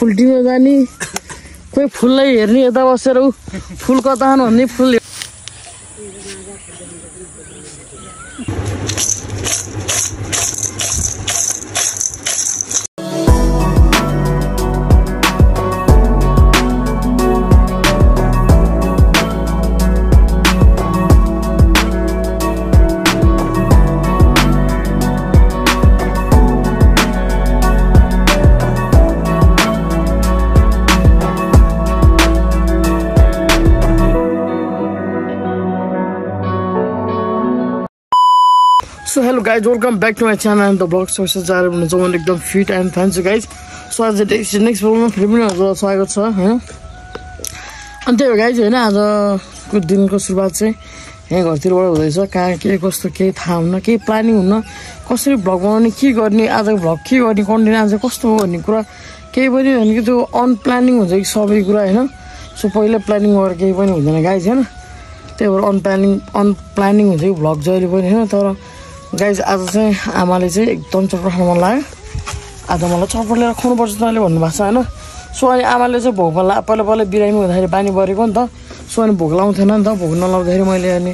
फुलटीमा जाने कोही फुललाई हेर्ने यता बसेर फुल कता भन्ने फुल So hello guys, welcome back to my channel and the vlog. So चार भन्नु चाहिँ एकदम फिट एन्ड फाइन छु गाइज. सो आज नेक्स्ट भ्लगमा फेरि पनि हजुरलाई स्वागत छ हैन. अनि त्यही हो गाइज हैन, आजको दिनको सुरुवात चाहिँ यहाँ घरतिरबाट हुँदैछ. कहाँ के कस्तो केही थाहा हुन्न, केही प्लानिङ हुन्न, कसरी भ्लग बनाउने, के गर्ने, आजको भ्लग के गर्ने, कन्टेन्ट आज कस्तो हो भन्ने कुरा केही पनि भनेको त्यो अनप्लानिङ हुन्छ कि सबै कुरा हैन. सो पहिला प्लानिङ गरेर केही पनि हुँदैन गाइज हैन. त्यही भएर अनप्लानिङ हुन्छ कि भ्लग जहिले पनि हैन. तर गाइज आज चाहिँ आमाले चाहिँ एकदम चटपट खान मन लाग्यो. आज मलाई चटपट लिएर खुवाउनुपर्छ तैँले भन्नुभएको छ होइन. सो अनि आमाले चाहिँ भोक पहिला बिरामी हुँदाखेरि बानी परेको नि त. सो अनि भोक लाउँथेन नि त. भोक नलाउँदाखेरि मैले अनि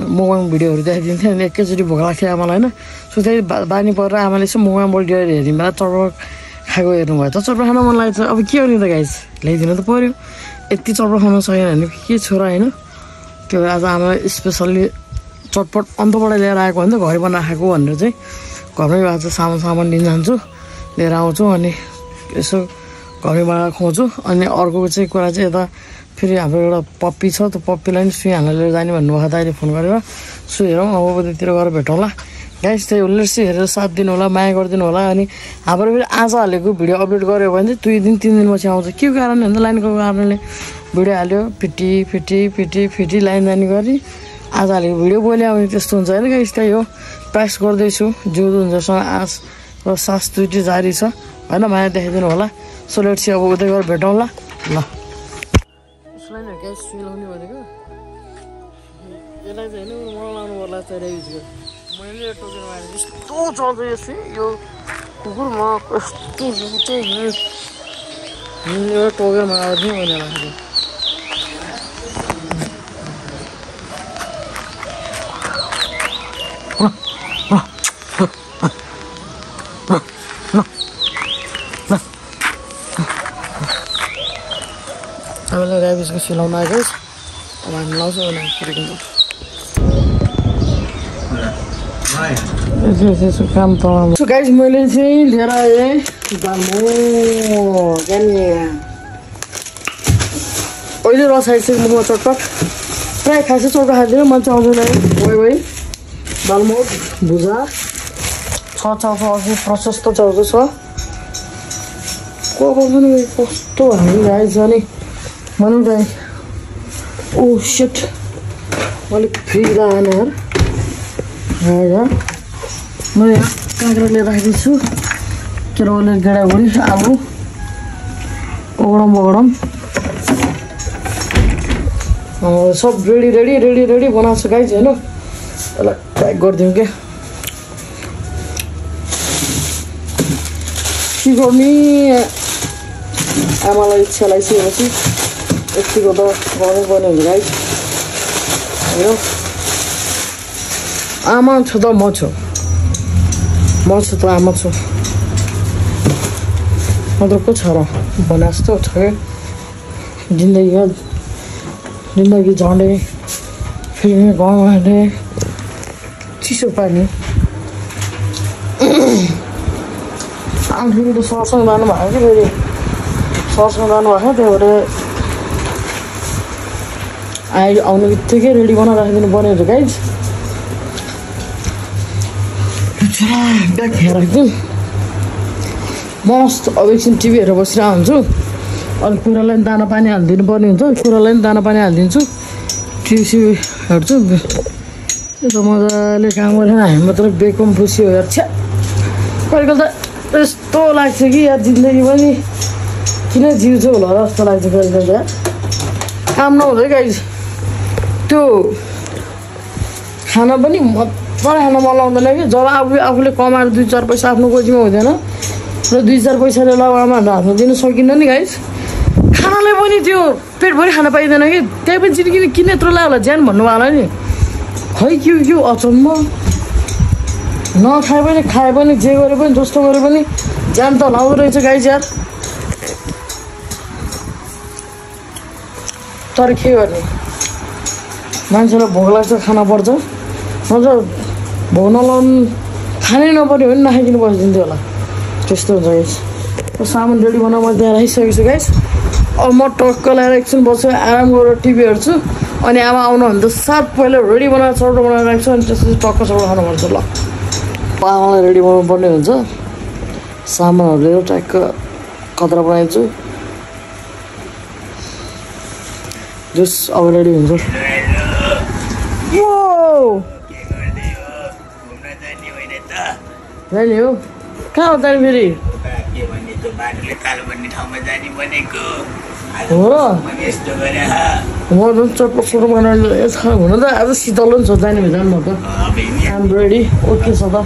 मोबाइलमा भिडियोहरू देखाइदिन्थेँ. अनि एकैचोटि भोक लाग्थ्यो आमालाई होइन. सो त्यही बानी परेर आमाले चाहिँ मोबाइलमा भिडियोहरू हेरिदिनु बेला चटपट खाएको हेर्नुभयो. त चटपट खान मन लागेको छ. अब के गर्ने त गाइज, ल्याइदिनु त पऱ्यो. यति चटपट खान सकेन भने के छोरा होइन. त्यो आज आमाले स्पेसल्ली चटपट अन्तबाट लिएर आएको भने त घरै बनाएर खाएको भनेर चाहिँ घरमै आज सामान लिन जान्छु, लिएर आउँछु अनि यसो घरमै बनाएर खुवाउँछु. अनि अर्को चाहिँ कुरा चाहिँ यता फेरि हाम्रो एउटा पप्पी छ, त्यो पप्पीलाई पनि सुई हाल्न लिएर जाने भन्नुभएको थियो अहिले फोन गरेर. सो हेरौँ अब त्यतिर गएर भेटौँला गाइस. त्यही उसले चाहिँ हेरेर साथ दिनु होला, माया गरिदिनु होला. अनि हाम्रो फेरि आज हालेको भिडियो अपलोड गऱ्यो भने चाहिँ 2 दिन 3 दिनपछि आउँछ. के कारण भन्दा लाइनको कारणले भिडियो हाल्यो, फिटी लाइन जाने गरी आज हालेको भिडियो बोल्यो भने त्यस्तो हुन्छ होइन गाइस. त्यही हो, प्र्याक्टिस गर्दैछु. जिउँदो हुन्छसँग आँस र सास दुइटै जारी छ होइन. माया देखाइदिनु होला. सो लेट्स अब उतै गएर भेटौँला ल. उसलाई नै गाइस सुई लाउने भनेको यसलाई चाहिँ होइन मलाई लाउनु पर्ला चाहिएर युज गरेँ. मैले टोकेर मारेँ यस्तो चल्छ यो सुई. यो कुकुरमा कस्तो यो टोकेर मार्ने मैले लाग्थ्यो. हामीलाई ऱ्याबिसको सिलाउनु आएको अब हामी लाउँछौँ भने यसो काम त गाइस. मैले चाहिँ लिएर आएँ अहिले रस आइसक्यो मुखमा चटपट. प्रायः खासै चटपट खाइदियो मान्छे आउँदैन है. दालमोट भुजा छ चाउचाउ अझै प्रशस्त चाउचाउ छ. को पनि कस्तो हामी गाइस अनि मैले चाहिँ ओ सेट मैले फ्रिज लगाएन यार. म यहाँ काँक्रा लिएर राखिदिन्छु. केराउले गेडागुडी आलु बगडम सब रेडी बनाएको छु गाइस होइन. यसलाई प्याक गरिदिउँ क्या. के गर्ने आमालाई इच्छा लागिसकेपछि यतिको त गर्नै पर्ने हुन्छ गाइस होइन. आमा छु त म छु त आमा छु. मतलब को छ र भने जस्तो छ क्या. जिन्दगी झन्डै फेरि गाउँमा हाल्ने चिसो पानी. आउँदाखेरि त सरसँग जानु भएको कि फेरि सरसँग जानुभएको. त्यही भएर आउनु बित्तिकै रेडी बनाएर राखिदिनु पर्ने हुन्छ गाइज. ब्याग खेर राखिदिउँ मस्त. अब एकछिन टिभी हेरेर बसिरहेको हुन्छु. अनि कुरालाई पनि दाना पानी हालिदिनु पर्ने हुन्छ. कुरालाई पनि दाना पानी हालिदिन्छु. टिभी हेर्छु. यसो मजाले काम गरेन हामी मात्र बेकम खुसी हो यार. छ्या कहिले त यस्तो लाग्छ कि यार जिन्दगी पनि किन जिउँछ होला जस्तो लाग्छ कहिले यार. काम नहुँदै गाइज त्यो खाना पनि मजाले खान मन लाउँदैन कि. जब आफूले कमाएर 2-4 पैसा आफ्नो गोजीमा हुँदैन र 2000 पैसाले ल आमा हातमा दिन सकिन्न नि गाइस खानालाई पनि त्यो पेटभरि खान पाइँदैन कि त्यही पनि चिनी किन यत्रो लाग्यो होला ज्यान भन्नुभयो होला नि खै के अचम्म नखाए पनि खाए पनि जे गरे पनि जस्तो गरे पनि ज्यान त लाउँदो रहेछ गाइस यार तर के गर्ने मान्छेलाई भोक लाग्छ खाना पर्छ नत्र भोक नलाउनु खानै नपर्ने हो नि नखाइकन बसिदिन्थ्यो होला त्यस्तो हुन्छ गाइस सामान रेडी बनाउन मैले त्यहाँ राखिसकेको छु गाइस अब म टक्क लगाएर एकछिन बस्छु आराम गरेर टिभी हेर्छु अनि आमा आउनुभन्दा साथ पहिला रेडी बनाएर चौटो बनाएर राख्छु अनि त्यसपछि टक्क चौटो खानुपर्छ ल आमालाई रेडी बनाउनु पर्ने हुन्छ सामानहरू लिएर ट्याक्क कतरा बनाइदिन्छु जस अब रेडी हुन्छ जाने हो कहाँ हो जाने फेरि हो र म झन् चटपट सोटो बनाएर हुन त आज शीतल पनि छ जाने भयो जानु म त आम रेडी ओके छ त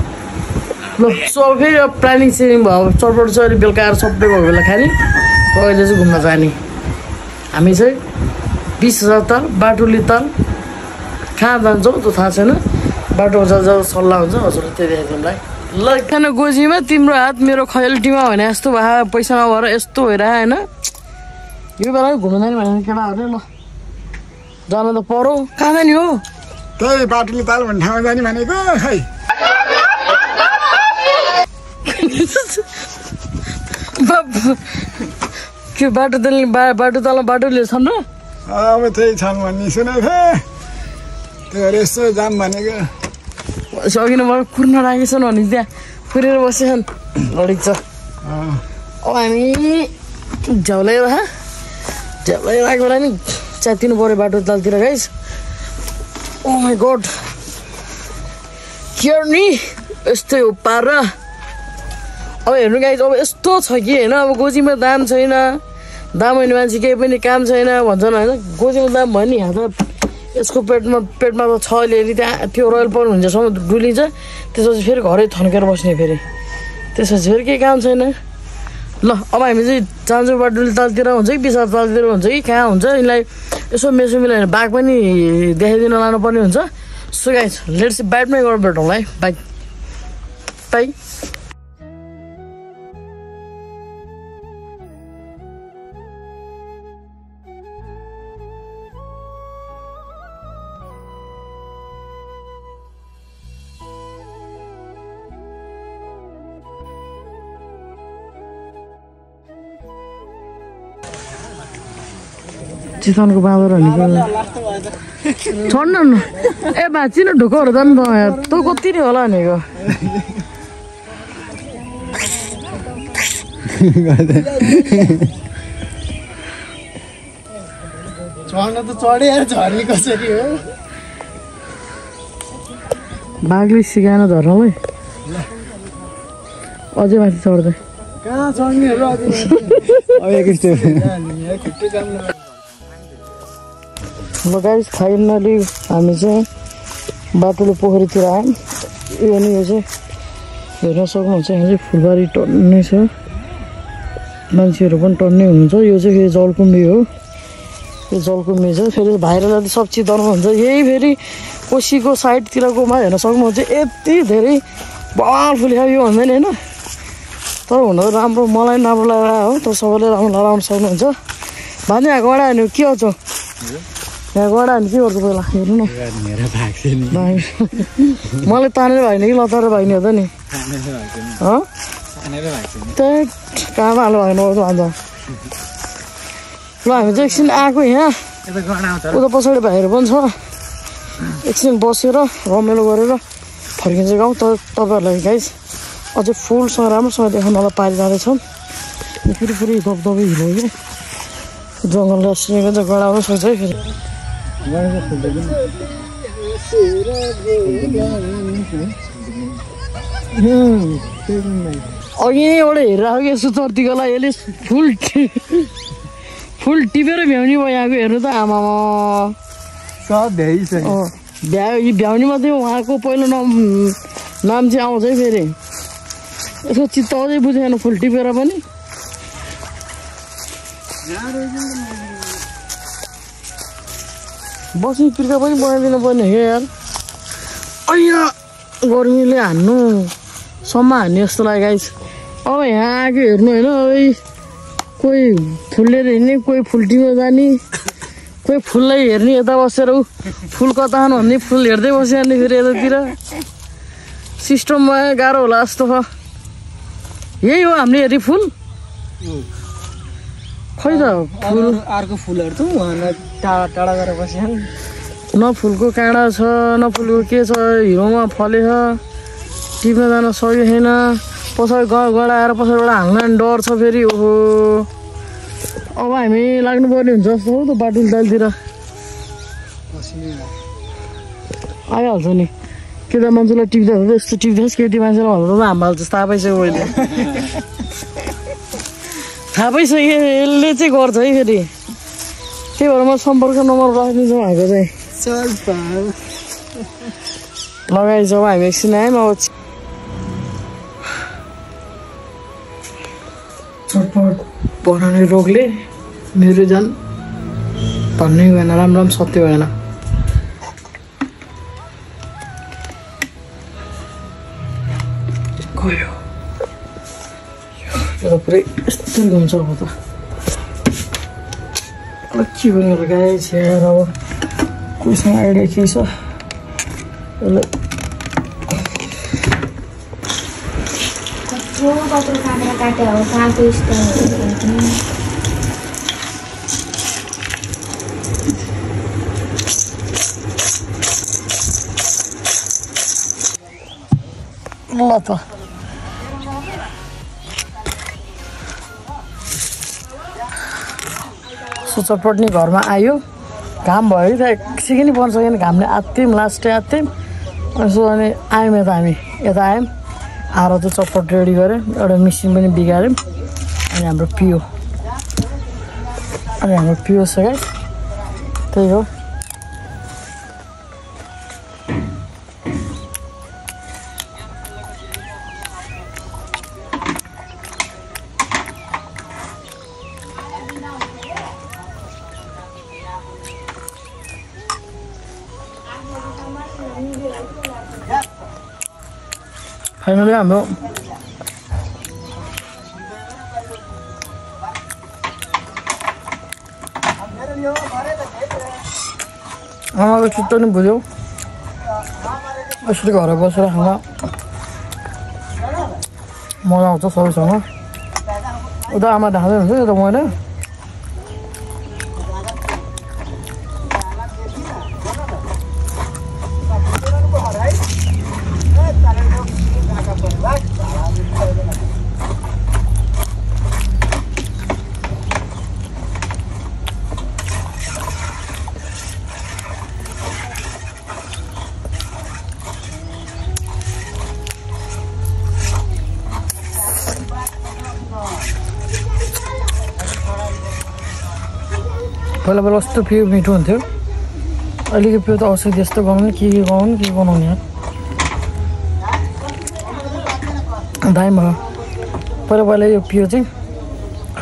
ल सो अब फेरि प्लानिङ सेयरिङ भयो अब चटपट चाहिँ अलिक बेलुका आएर सबै भएको बेला खाने अहिले चाहिँ घुम्न जाने हामी चाहिँ 20,000 ताल बाटुली ताल कहाँ जान्छौँ त्यो थाहा छैन बाटोमा जाँदा सल्लाह हुन्छ हजुरले त्यही देखाइदिउँ ल खान गोजीमा तिम्रो हात मेरो खयल्टीमा भने यस्तो भए पैसा नभएर यस्तो भइरह होइन यो बेला घुम्नु जाने भने केटाहरूले ल जानु त परो कहाँ जाने हो त्यही बाटुली ताल भन्ने ठाउँमा जाने भनेको खै के बाटो तल बाटोले छन् र अब त्यही छन् भन्ने सुनेको थिएँ त्यो यसो जाम भनेको सकिन मलाई कुर्न राखेछन् भने त्यहाँ कुरेर बसेछन् लडिक छ अब हामी झ्याउलाई बेला नि च्यातिनु पऱ्यो बाटो तालतिर गाइस ओ माई गड के नि यस्तै हो पार अब हेर्नु गाइस अब यस्तो छ कि होइन अब गोजीमा दाम छैन दाम होइन मान्छे केही पनि काम छैन भन्छन् होइन गोजीमा दाम भयो नि हातमा यसको पेटमा त छ अलिअलि त्यहाँ त्यो रोयल पाउनु हुन्छसम्म डुलिन्छ त्यसपछि फेरि घरै थन्केर बस्ने फेरि त्यसपछि फेरि केही काम छैन ल अब हामी चाहिँ जान्छौँ बाटुली तालतिर हुन्छ कि 20,000 तालतिर हुन्छ कि कहाँ हुन्छ यिनलाई यसो मेसो मिलाएर बाघ पनि देखाइदिन लानुपर्ने हुन्छ सो गाइस लेट्स बाइकमै गएर भेटौँ है बाइक बाई चितवनको बाँदर भनेको छोड्न न ए भाँची न ढुक्कहरू त नि त तँ कति नै होला भनेको चढ्न त चढे यार झरी कसरी हो बाघले सिकाएन झर्नलाई अझै माथि चढ्दै कहाँ चढ्नेहरू ल गाइस फाइनली हामी चाहिँ बाटोले पोखरीतिर आयौँ यो नि यो चाहिँ हेर्न सक्नुहुन्छ यहाँ चाहिँ फुलबारी टन्नै छ मान्छेहरू पनि टन्नै हुनुहुन्छ यो चाहिँ फेरि जलकुम्बी हो यो जलकुम्बी छ फेरि भाइरलाई त सब चिताउनु हुन्छ यही फेरि कोसीको साइडतिरकोमा हेर्न सक्नुहुन्छ यति धेरै बल फुलेको यो भन्दैन होइन तर हुन त राम्रो मलाई राम्रो लगाएर हो तर सबैले राम्रो लगाउन सक्नुहुन्छ भन्दै यहाँको वडा भने के आउँछ यहाँ गडा भने के गर्छ पहिला हेर्नु न मलाई तानेर भाग्ने कि लताएर भाग्ने हो त नि त्यही कहाँमा हाल्नु भाग्नु पर्छ अन्त ल हामी चाहिँ एकछिन आएको यहाँ उता पछाडि भाइहरू पनि छ एकछिन बसेर रमाइलो गरेर फर्किन्छ गाउँ तर तपाईँहरूलाई गाइस अझै फुलसँग राम्रोसँग देखाउनलाई पारि जाँदैछौँ फेरि दबदबी हिलो कि जङ्गल रासिएको चाहिँ गडाउनु सक्छ है फेरि अघि एउटा हेरेर आएको यसो चर्तीकोलाई यसले फुल टिपेर भ्याउने भयो यहाँको हेर्नु त आमामा भ्याउने मात्रै उहाँको पहिलो नाम चाहिँ आउँछ है फेरि यसको चित्त अझै बुझेन फुल टिपेर पनि बस्ने पिर्का पनि बनाइदिनु पर्ने हो यार अಯ್या गर्मीले हान्नु सम्म हान्ने जस्तो लाग्यो गाइस अब यहाँ आएको हेर्नु होइन अब कोही फुल लिएर हिँड्ने कोही फुल टिप्न जाने कोही फुललाई हेर्ने यता बसेर फुल कता खानु भन्ने फुल हेर्दै बसिहाल्ने फेरि यतातिर सिस्टममा गाह्रो होला जस्तो छ यही हो हामीले हेरी फुल खै त फुल अर्को फुलहरू त उहाँलाई टाढा टाढा गरेर बसिहाल्ने न फुलको काँडा छ न फुलको के छ हिउँमा फलेछ टिप्न जान सकेको छैन पछाडि गडाएर पछाडिबाट हाल्न डर छ फेरि ओहो अब हामी लाग्नुपर्ने हुन्छ जस्तो हो त बाटो दालतिर आइहाल्छ नि केटा मान्छेलाई टिप्दा यस्तो टिप्दैछ केटी मान्छेलाई भन्दा त हाम्रोले जस्तो थाहा पाइसक्यो मैले थाहा पाइसक्यो यसले चाहिँ गर्छ है फेरि त्यही भएर म सम्पर्क नम्बर राखिदिन्छु भएको चाहिँ लगाइछौँ हामी एकछिन आयौँ अब चटपट बनाउने रोगले मेरो जान भन्नै भएन राम्रो राम्रो सत्य भएन गयो यो पुरै यस्तो घुम्छ अब त अब के गर्ने गाई छेर अब कोहीसँग आइडिया के छ यसलाई ल त चटपट नि घरमा आयो घाम भयो त एकछिन पर्न सकेन घामले आत्तियौँ लास्टै आत्तियौँ यसो अनि आयौँ यता हामी यता आयौँ आएर चाहिँ चटपट रेडी गऱ्यौँ एउटा मिसिन पनि बिगाऱ्यौँ अनि हाम्रो पियो छ गाइस त्यही हो फाइनली हाम्रो आमाको चित्त नि बुझ्यो यसरी घर बसेर खान मजा आउँछ सबैसँग उता आमा ढाँदै हुन्छ यता मैले पहिला पहिला कस्तो पियो मिठो हुन्थ्यो अहिलेको पियो त औषधि जस्तो बनाउने के बनाउने यार दामी भयो पहिला पहिला यो पियो चाहिँ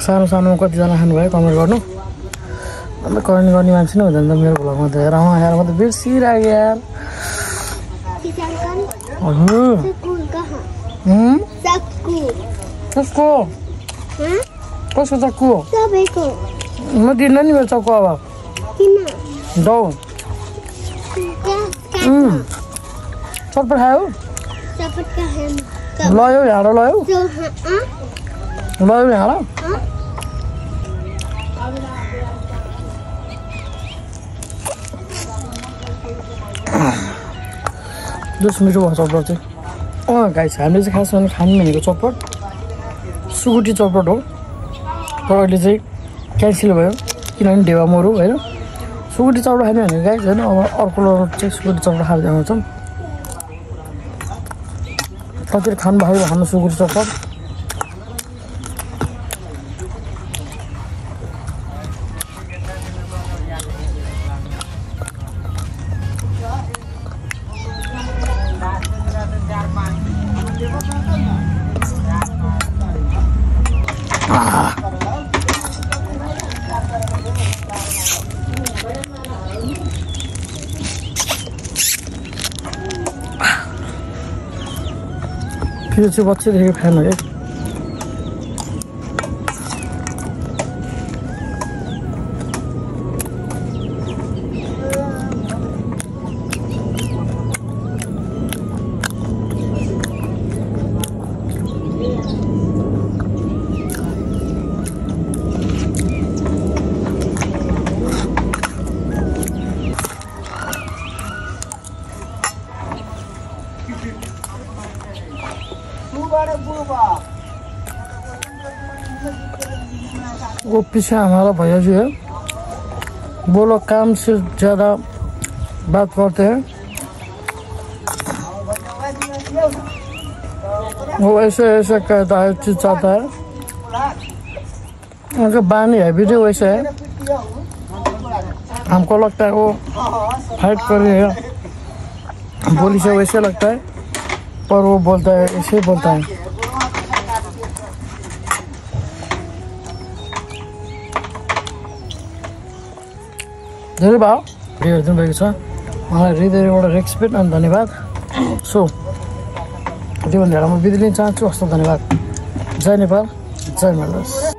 सानो सानोमा कतिजना खानुभयो कमेन्ट गर्नु अन्त कमेन्ट गर्ने मान्छे नै हुँदैन त मेरो भ्लगमा त हेर यार म त बिर्सिरहेको यार हजुर कसको कसको चक्कु म दिन्न नि मेरो चक्कु अब दौ चटपट खायो लयो हाँडो लयो हाँडो जस मिठो भयो चटपट चाहिँ गाइस हामीले चाहिँ खास गरी खानु भनेको चटपट सुकुटी चटपट हो तर अहिले चाहिँ क्यान्सल भयो किनभने ढेवा मरु होइन सुकुटी चटपट खाने भनेको गाइस होइन अब अर्को चाहिँ सुकुटी चटपट खाँदै आउँछौँ कतिले खानु भएको खानु सुकुटी चटपट यो चाहिँ बच्चैदेखि फ्यान हो है। वो पीछे हमारा भैया जी है, वो लोग काम से ज़्यादा बात करते हैं। वो ऐसे ऐसे कहता है, चीज चाहता है, उनका बानी है भी वैसे है। हमको लगता है वो फाइट कर रही है, बोली से वैसे लगता है, पर वो बोलता है ऐसे बोलता है। धेरै भयो भिडियो हेरिदिनु भएको छ, मलाई हृदयबाट रेस्पेक्ट अनि धन्यवाद। सो यति भनेर म बिदा लिन चाहन्छु। हस्त धन्यवाद। जय नेपाल, जय मल्ल।